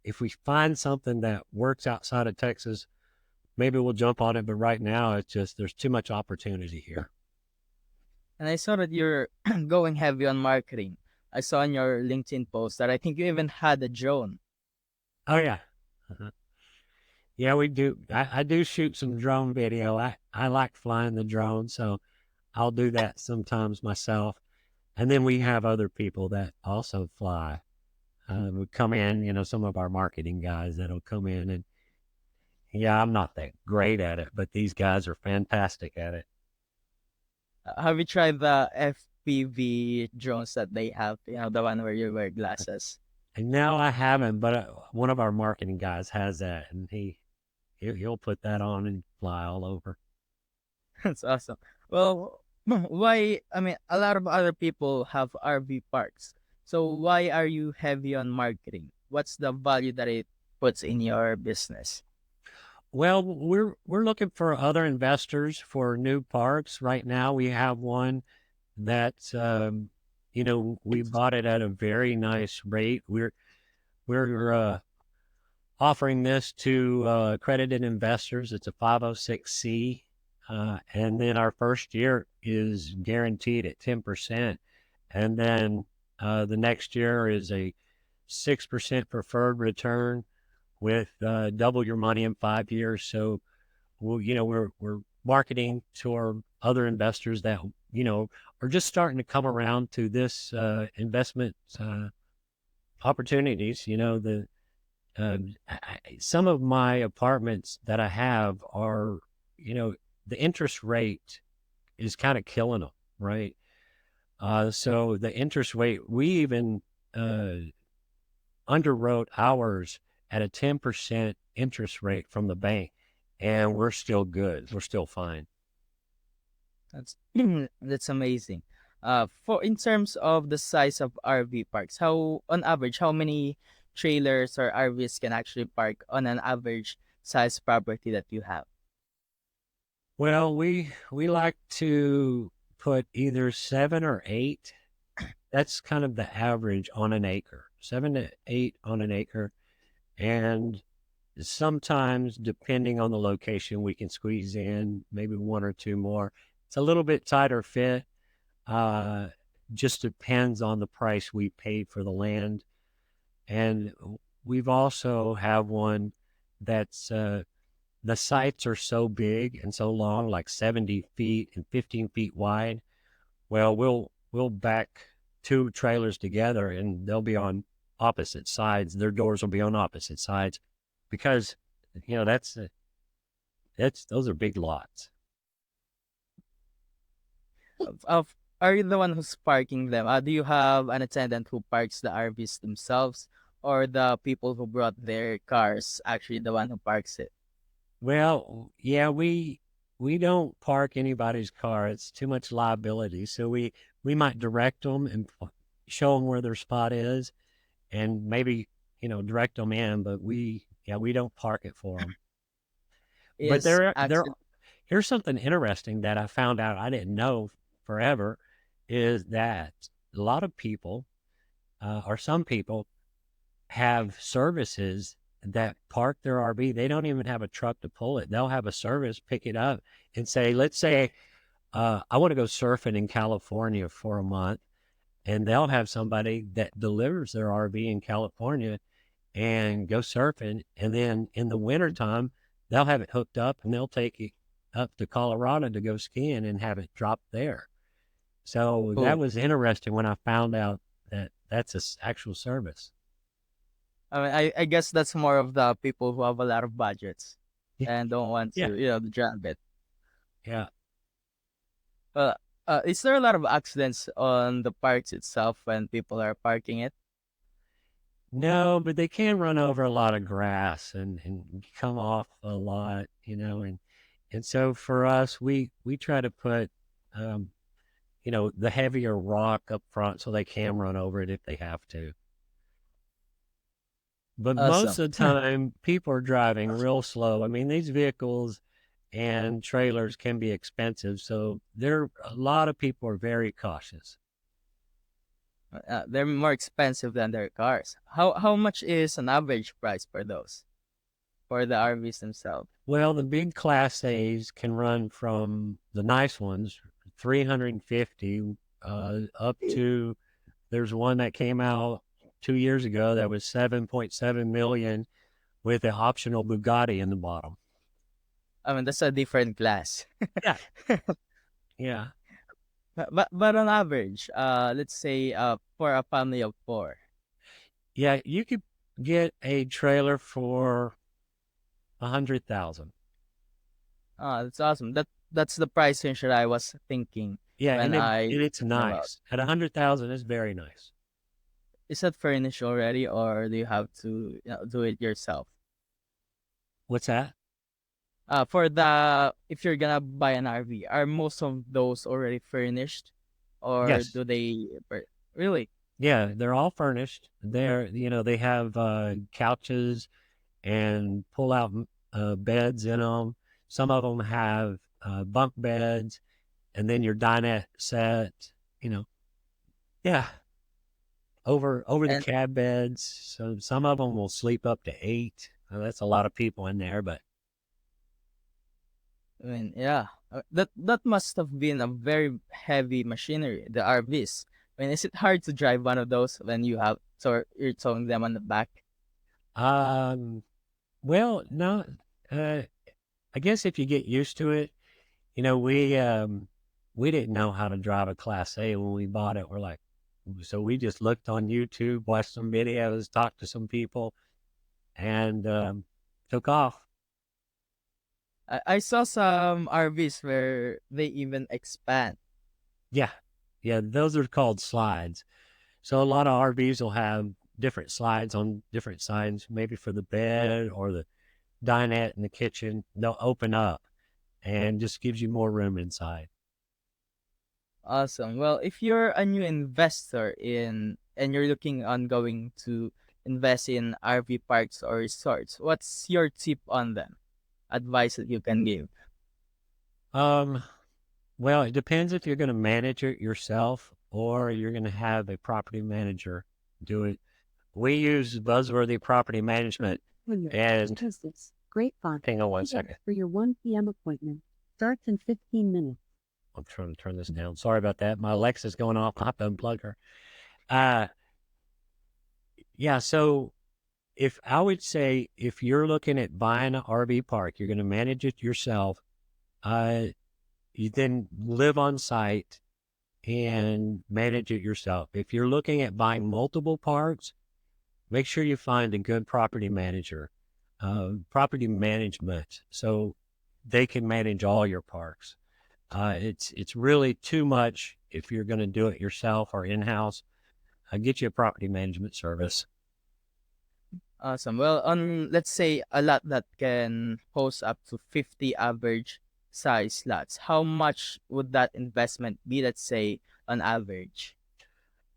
If we find something that works outside of Texas, maybe we'll jump on it. But right now, it's just there's too much opportunity here. And I saw that you're going heavy on marketing. I saw in your LinkedIn post that I think you even had a drone. Oh yeah, uh yeah, we do. I do shoot some drone video. I like flying the drone, so I'll do that sometimes myself. And then we have other people that also fly. Would come in, some of our marketing guys that'll come in and yeah, I'm not that great at it, but these guys are fantastic at it. Have you tried the FPV drones that they have? You know, the one where you wear glasses. And now I haven't, but one of our marketing guys has that, and he'll put that on and fly all over. That's awesome. Well, why? I mean, a lot of other people have RV parks. So why are you heavy on marketing? What's the value that it puts in your business? Well, we're looking for other investors for new parks. Right now, we have one that we bought it at a very nice rate. We're offering this to accredited investors. It's a 506c, and then our first year is guaranteed at 10%, and then the next year is a 6% preferred return with double your money in 5 years. So we're marketing to our other investors that are just starting to come around to this investment opportunities. Some of my apartments that I have are, the interest rate is kind of killing them, right? So the interest rate, we even underwrote ours at a 10% interest rate from the bank, and we're still good. We're still fine. That's that's amazing. For in terms of the size of RV parks, how on average, how many trailers or RVs can actually park on an average size property that you have? Well, we like to put either 7 or 8. That's kind of the average on an acre, 7 to 8 on an acre. And sometimes, depending on the location, we can squeeze in maybe one or two more. It's a little bit tighter fit. Uh, just depends on the price we paid for the land. And we've also have one that's the sites are so big and so long, like 70 feet and 15 feet wide. Well, we'll back two trailers together and they'll be on opposite sides. Their doors will be on opposite sides because that's those are big lots. Are you the one who's parking them? Do you have an attendant who parks the RVs themselves, or the people who brought their cars actually the one who parks it? Well, yeah, we don't park anybody's car. It's too much liability. So we might direct them and show them where their spot is, and maybe direct them in. But we don't park it for them. But Is actually here's something interesting that I found out I didn't know forever is that a lot of people or some people have services that park their RV. They don't even have a truck to pull it. They'll have a service pick it up and say, let's say, I want to go surfing in California for a month, and they'll have somebody that delivers their RV in California and go surfing. And then in the wintertime, they'll have it hooked up and they'll take it up to Colorado to go skiing and have it dropped there. So that cool. was interesting when I found out that that's an actual service. I mean, I guess that's more of the people who have a lot of budgets Yeah. and don't want Yeah. to, drive it. Yeah. Uh, is there a lot of accidents on the parks itself when people are parking it? No, but they can run over a lot of grass and come off a lot, and so for us, we try to put, um, the heavier rock up front so they can run over it if they have to. But most Awesome. of the time, people are driving real slow. I mean, these vehicles and trailers can be expensive, so a lot of people are very cautious. They're more expensive than their cars. How much is an average price for those for the RVs themselves? Well, the big Class A's can run from the nice ones, 350, up to there's one that came out 2 years ago that was 7.7 million with an optional Bugatti in the bottom. I mean, that's a different class. Yeah, yeah, But on average, let's say for a family of four, yeah. You could get a trailer for 100,000. that's awesome. That's the price range that I was thinking Yeah, when I and it's thinking about. nice. At 100,000, it's very nice. Is that furnished already, or do you have to do it yourself? What's that? For the if you're gonna buy an RV, are most of those already furnished, or Yes. do they really? Yeah, they're all furnished. They have couches and pull out beds in them. Some of them have bunk beds, and then your dinette set. You know, yeah, over the And cab beds. So some of them will sleep up to eight. That's a lot of people in there, but I mean, yeah, that must have been a very heavy machinery, the RVs. I mean, is it hard to drive one of those when you're towing them on the back? um, well, no, uh, I guess if you get used to it, we didn't know how to drive a Class A when we bought it. So we just looked on YouTube, watched some videos, talked to some people, and took off. I saw some RVs where they even expand. Yeah, yeah, those are called slides. So a lot of RVs will have different slides on different sides, maybe for the bed or the dinette in the kitchen. They'll open up and just gives you more room inside. Awesome. Well, if you're a new investor in and you're looking on going to invest in RV parks or resorts, what's your tip on them? Advice that you can give? Um, well, it depends if you're going to manage it yourself or you're going to have a property manager do it. We use Buzzworthy Property Management. And Hostess. Great font. hang on one second. For your 1 p.m. appointment. Starts in 15 minutes. I'm trying to turn this down. Sorry about that. My Alexa's going off. I have to unplug her. Uh, yeah. So if I would say if you're looking at buying an RV park, you're going to manage it yourself. Uh, you then live on site and manage it yourself. If you're looking at buying multiple parks, make sure you find a good property manager, property management, so they can manage all your parks. It's really too much if you're going to do it yourself or in-house. Get you a property management service. Awesome. Well, on let's say a lot that can host up to 50 average size lots, how much would that investment be, let's say, on average?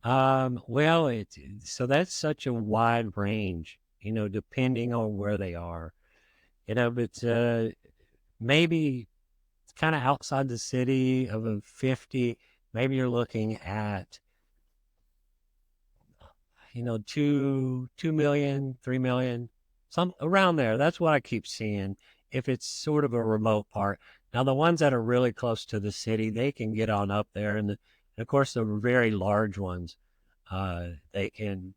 Well, so that's such a wide range, depending on where they are, but maybe it's kind of outside the city of a 50. Maybe you're looking at, 2 million, 3 million, some around there. That's what I keep seeing. If it's sort of a remote part. Now, the ones that are really close to the city, they can get on up there. And of course, the very large ones, they can,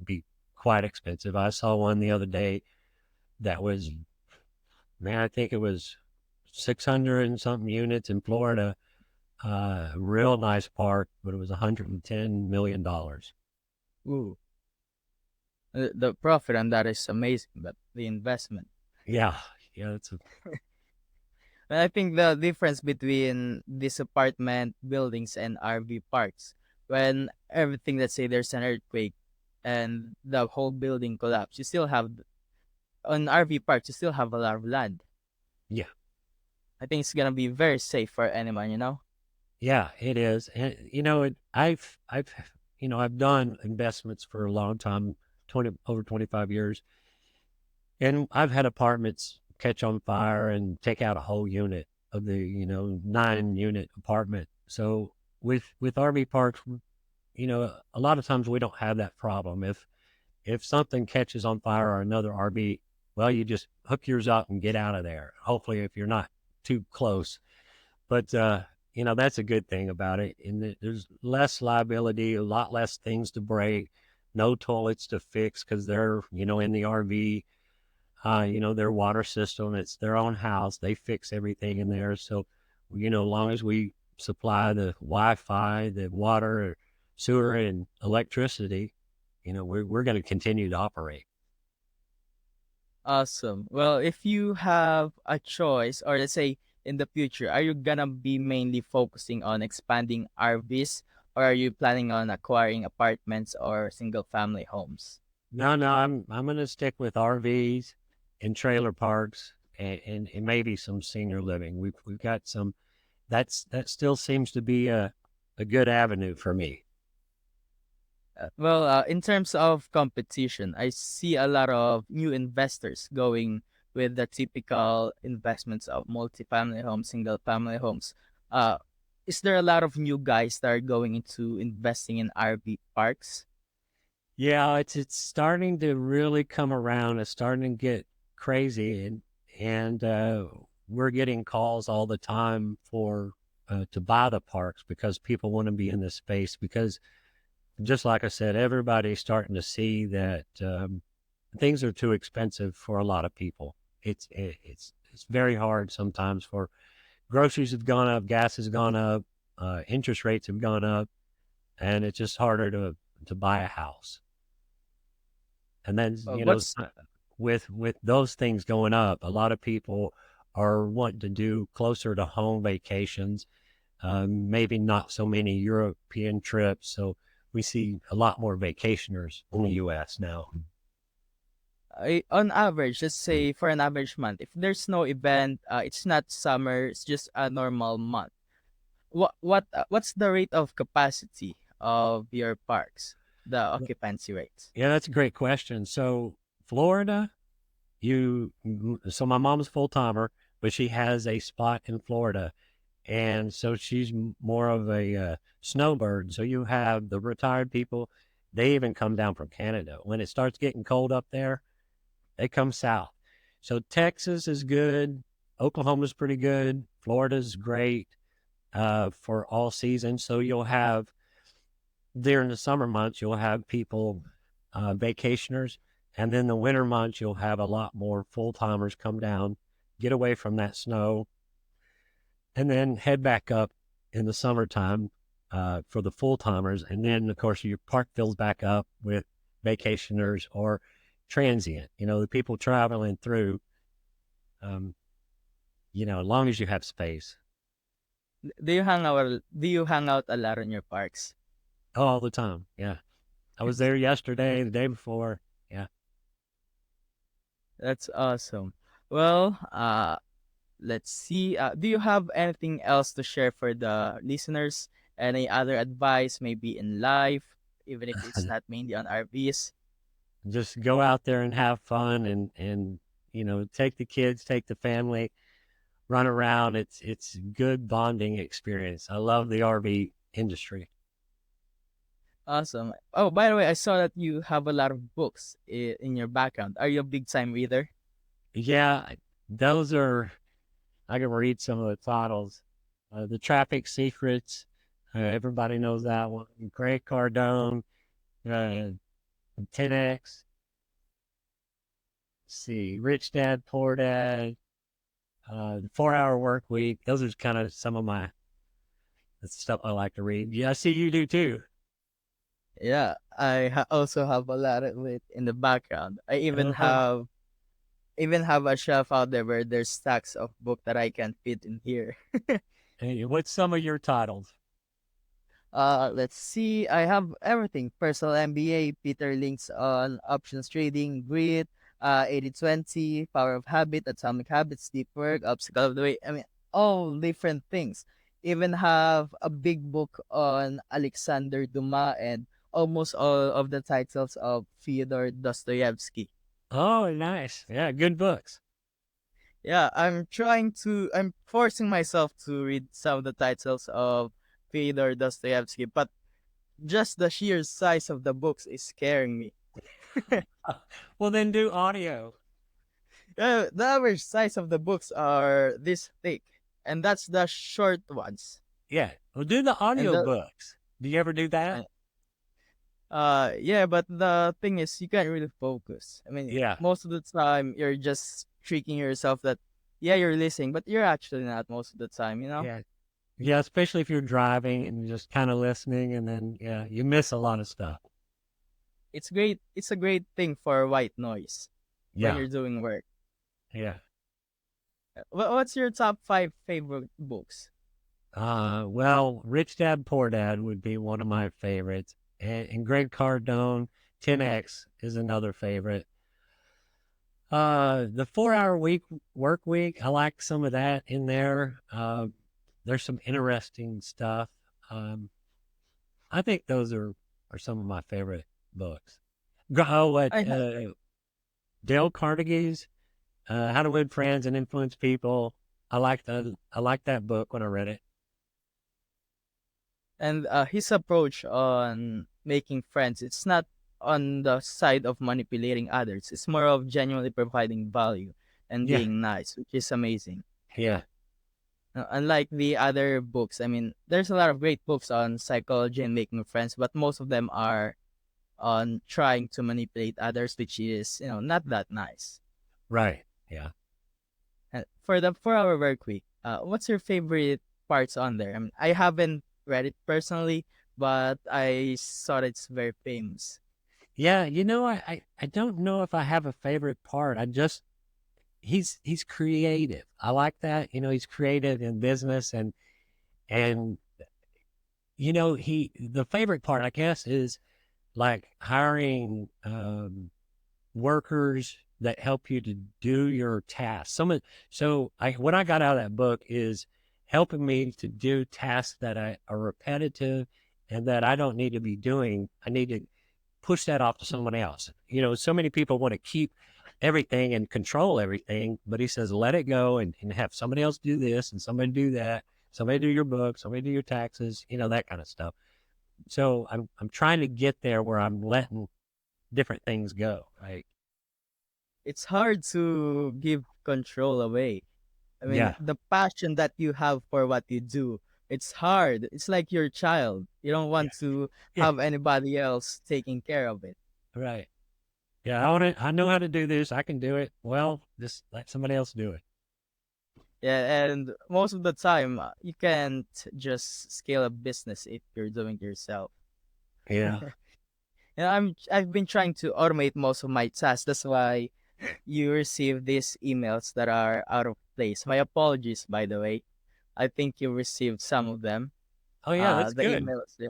be quite expensive. I saw one the other day that was, man, I think it was 600 and something units in Florida. Real nice park, but it was $110 million. Ooh, the profit on that is amazing, but the investment. Yeah, yeah, that's And I think the difference between these apartment buildings and RV parks, when everything, let's say there's an earthquake and the whole building collapse, you still have on RV parks, you still have a lot of land. yeah, I think it's gonna be very safe for anyone. yeah, it is. And I've done investments for a long time, over 25 years, and I've had apartments catch on fire and take out a whole unit of the 9-unit apartment. So with RV parks, a lot of times we don't have that problem. If something catches on fire or another RV, well, you just hook yours up and get out of there. Hopefully, if you're not too close. But that's a good thing about it. And there's less liability, a lot less things to break, no toilets to fix because they're in the RV. Their water system, it's their own house. They fix everything in there. So, as long as we supply the Wi-Fi, the water, sewer, and electricity, we're going to continue to operate. Awesome. Well, if you have a choice, or let's say in the future, are you gonna be mainly focusing on expanding RVs, or are you planning on acquiring apartments or single family homes? No, no, I'm going to stick with RVs and trailer parks and maybe some senior living. We've got some. That still seems to be a good avenue for me. Well, in terms of competition, I see a lot of new investors going with the typical investments of multifamily homes, single family homes. Uh, is there a lot of new guys that are going into investing in RV parks? Yeah, it's starting to really come around. It's starting to get crazy, and we're getting calls all the time for to buy the parks because people want to be in this space. Because just like I said, everybody's starting to see that things are too expensive for a lot of people. It's very hard sometimes for groceries have gone up, gas has gone up, interest rates have gone up, and it's just harder to buy a house. And then, What's with those things going up, a lot of people are wanting to do closer to home vacations, maybe not so many European trips. So we see a lot more vacationers in the U.S. now. on average, let's say for an average month, if there's no event, it's not summer, it's just a normal month. What's the rate of capacity of your parks, the occupancy rates? Yeah, that's a great question. So Florida, so my mom's full timer, but she has a spot in Florida. And so she's more of a snowbird. So you have the retired people, they even come down from Canada. When it starts getting cold up there, they come south. So Texas is good. Oklahoma's pretty good. Florida's great for all seasons. So you'll have during the summer months, you'll have people, vacationers. And then the winter months, you'll have a lot more full timers come down, get away from that snow, and then head back up in the summertime for the full timers. And then, of course, your park fills back up with vacationers or transient, the people traveling through, um, as long as you have space. Do you hang out a lot in your parks? All the time. Yeah. I was there yesterday, the day before. Yeah. That's awesome. Well, let's see. Do you have anything else to share for the listeners? Any other advice, maybe in life, even if it's not mainly on RVs? Just go out there and have fun and take the kids, take the family, run around. It's good bonding experience. I love the RV industry. Awesome. Oh, by the way, I saw that you have a lot of books in your background. Are you a big time reader? Yeah, those are I can read some of the titles. The Traffic Secrets, everybody knows that one. Grant Cardone, uh, 10X. See, Rich Dad, Poor Dad, the 4 Hour Work Week. Those are kind of some of my that's stuff I like to read. Yeah, I see you do too. Yeah, also have a lot of it in the background. I Uh-huh. even have a shelf out there where there's stacks of book that I can fit in here. Hey, what's some of your titles? Let's see. I have everything. Personal MBA, Peter Links on options trading, grit, 80/20, power of habit, atomic habits, deep work, obstacle of the way. I mean, all different things. Even have a big book on Alexander Dumas and almost all of the titles of Fyodor Dostoevsky. Oh, nice. Yeah, good books. Yeah, I'm forcing myself to read some of the titles of Fyodor Dostoevsky, but just the sheer size of the books is scaring me. Well, then do audio. The average size of the books are this thick, and that's the short ones. Yeah. Well, do the And audio the books. Do you ever do that? uh, yeah, but the thing is, you can't really focus. I mean, Yeah. most of the time you're just tricking yourself that yeah, you're listening, but you're actually not most of the time. You know, Yeah. Yeah. Especially if you're driving and you're just kind of listening, and then yeah, you miss a lot of stuff. it's great. It's a great thing for white noise when Yeah. you're doing work. Yeah. What's your top five favorite books? Well, Rich Dad Poor Dad would be one of my favorites, and Greg Cardone, 10X is another favorite. The 4 hour work week, I like some of that in there. There's some interesting stuff. Um, I think those are some of my favorite books. Oh, what I ha- Dale Carnegie's How to Win Friends and Influence People. I like that book when I read it. and his approach on making friends, it's not on the side of manipulating others. It's more of genuinely providing value and Yeah, being nice, which is amazing. yeah, Unlike the other books, I mean, there's a lot of great books on psychology and making friends, but most of them are on trying to manipulate others, which is, not that nice. right. Yeah. For the 4 hour work week, what's your favorite parts on there? I mean, I haven't read it personally, but I saw that it's very famous. Yeah, I don't know if I have a favorite part. I just he's creative. I like that. He's creative in business and he the favorite part I guess is like hiring workers that help you to do your tasks. So what I got out of that book is helping me to do tasks that are repetitive and that I don't need to be doing. I need to push that off to someone else. So many people want to keep everything and control everything, but he says, let it go and have somebody else do this and somebody do that. Somebody do your book, somebody do your taxes, that kind of stuff. So I'm trying to get there where I'm letting different things go. Right. It's hard to give control away. I mean, Yeah. the passion that you have for what you do, it's hard. It's like your child. You don't Yeah. want to Yeah. have anybody else taking care of it. Right. Yeah. I know how to do this. I can do it. Well, just let somebody else do it. Yeah, and most of the time, you can't just scale a business if you're doing it yourself. Yeah. I've been trying to automate most of my tasks. That's why you receive these emails that are out of place. My apologies, by the way. I think you received some of them. Oh, yeah. That's The good. emails. Yeah.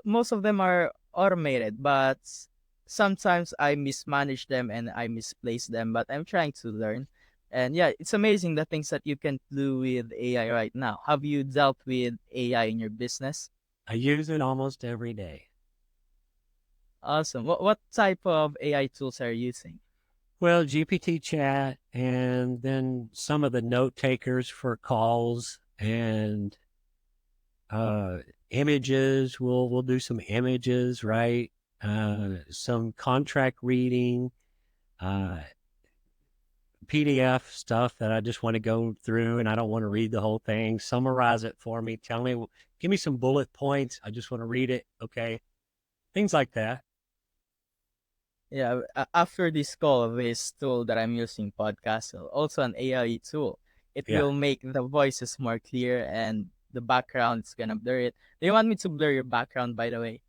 Most of them are automated, but sometimes I mismanage them and I misplace them. But I'm trying to learn. And yeah, it's amazing the things that you can do with AI right now. Have you dealt with AI in your business? I use it almost every day. Awesome. What type of AI tools are you using? Well, GPT chat and then some of the note takers for calls and uh images. We'll do some images, right? Some contract reading, uh PDF stuff that I just want to go through and I don't want to read the whole thing. Summarize it for me. Give me some bullet points. I just want to read it. Okay. Things like that. Yeah, after this call, this tool that I'm using, podcast, also an AI tool. It Yeah. will make the voices more clear and the background is gonna blur it. Do you want me to blur your background, by the way?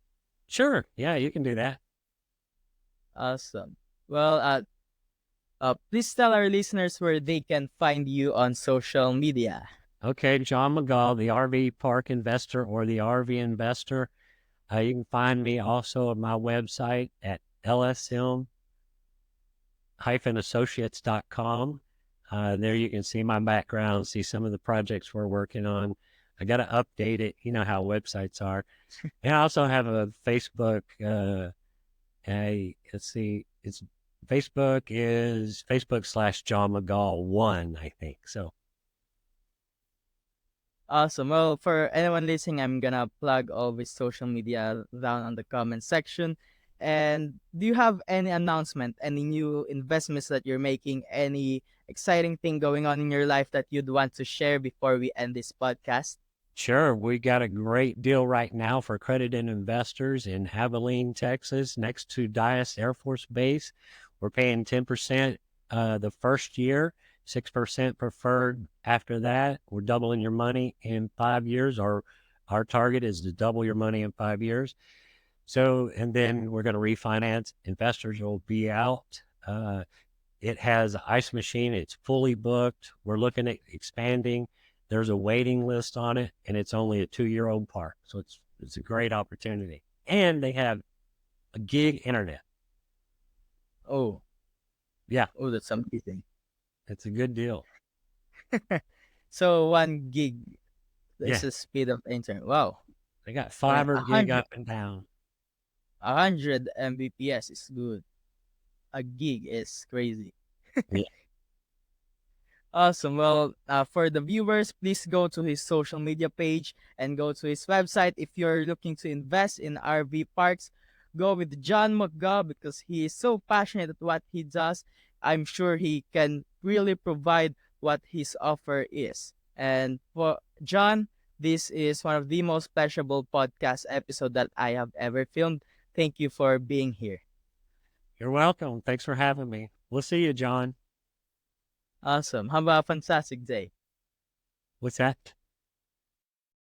Sure. Yeah, you can do that. Awesome. Well, please tell our listeners where they can find you on social media. Okay, John McGaugh, the RV Park Investor or the RV Investor. You can find me also on my website at lsm-associates.com. There you can see my background, see some of the projects we're working on. I got to update it. You know how websites are. And I also have a Facebook. Let's see. It's Facebook/John McGaugh 1, I think. So Awesome. Well, for anyone listening, I'm gonna plug all his social media down on the comment section. And do you have any announcement, any new investments that you're making, any exciting thing going on in your life that you'd want to share before we end this podcast? Sure, we got a great deal right now for accredited investors in Abilene, Texas, next to Dyess Air Force Base. We're paying 10% the first year, 6% preferred after that. We're doubling your money in 5 years. Our target is to double your money in 5 years. So, and then we're going to refinance. Investors will be out. It has an ice machine. It's fully booked. We're looking at expanding. There's a waiting list on it, and it's only a 2-year-old park. So it's a great opportunity. And they have a gig internet. Oh, Yeah, oh, that's amazing. it's a good deal. So 1 gig is Yeah, the speed of internet. Wow. they got And fiber a gig hundred up and down. a hundred Mbps is good. A gig is crazy. Yeah. Awesome. Well, for the viewers, please go to his social media page and go to his website. If you're looking to invest in RV parks, go with John McGaugh because he is so passionate at what he does. I'm sure he can really provide what his offer is. And for John, this is one of the most pleasurable podcast episode that I have ever filmed. Thank you for being here. You're welcome. Thanks for having me. We'll see you, John. Awesome. Have a fantastic day. What's that?